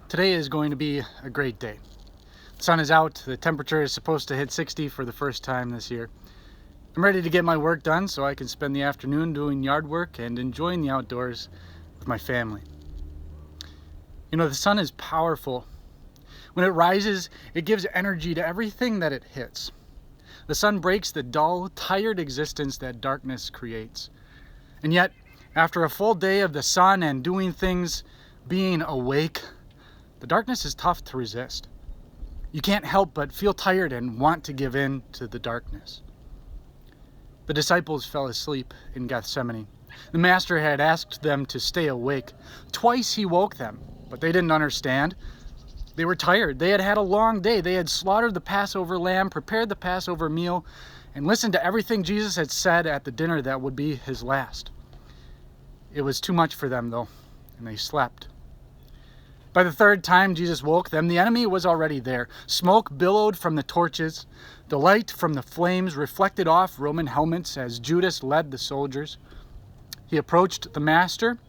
Today is going to be a great day. The sun is out, the temperature is supposed to hit 60 for the first time this year. I'm ready to get my work done so I can spend the afternoon doing yard work and enjoying the outdoors with my family. You know, the sun is powerful. When it rises, it gives energy to everything that it hits. The sun breaks the dull, tired existence that darkness creates. And yet, after a full day of the sun and doing things, being awake, the darkness is tough to resist. You can't help but feel tired and want to give in to the darkness. The disciples fell asleep in Gethsemane. The Master had asked them to stay awake. Twice he woke them, but they didn't understand. They were tired. They had had a long day. They had slaughtered the Passover lamb, prepared the Passover meal, and listened to everything Jesus had said at the dinner that would be his last. It was too much for them, though, and they slept. By the third time Jesus woke them, the enemy was already there. Smoke billowed from the torches. The light from the flames reflected off Roman helmets as Judas led the soldiers. He approached the Master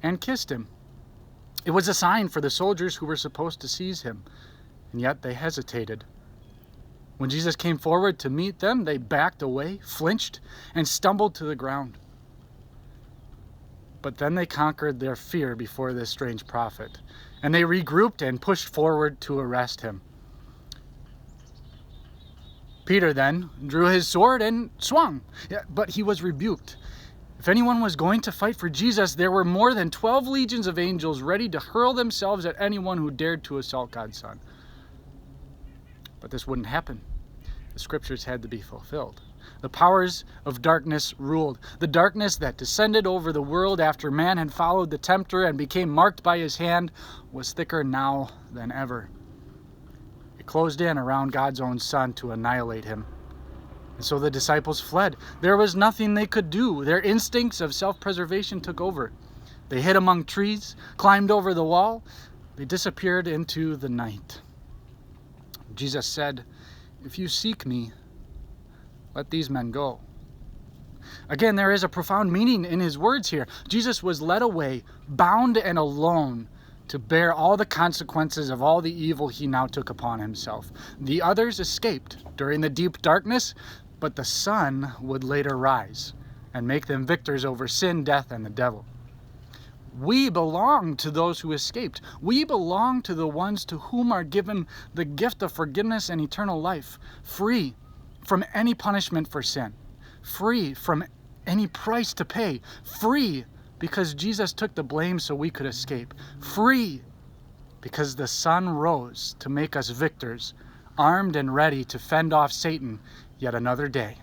and kissed him. It was a sign for the soldiers who were supposed to seize him, and yet they hesitated. When Jesus came forward to meet them, they backed away, flinched, and stumbled to the ground. But then they conquered their fear before this strange prophet, and they regrouped and pushed forward to arrest him. Peter then drew his sword and swung, but he was rebuked. If anyone was going to fight for Jesus, there were more than 12 legions of angels ready to hurl themselves at anyone who dared to assault God's Son. But this wouldn't happen. The scriptures had to be fulfilled. The powers of darkness ruled. The darkness that descended over the world after man had followed the tempter and became marked by his hand was thicker now than ever. It closed in around God's own Son to annihilate him. And so the disciples fled. There was nothing they could do. Their instincts of self-preservation took over. They hid among trees, climbed over the wall. They disappeared into the night. Jesus said, "If you seek me, let these men go." Again, there is a profound meaning in his words here. Jesus was led away, bound and alone, to bear all the consequences of all the evil he now took upon himself. The others escaped during the deep darkness, but the Son would later rise and make them victors over sin, death, and the devil. We belong to those who escaped. We belong to the ones to whom are given the gift of forgiveness and eternal life, free from any punishment for sin, free from any price to pay, free because Jesus took the blame so we could escape, free because the Son rose to make us victors, armed and ready to fend off Satan yet another day.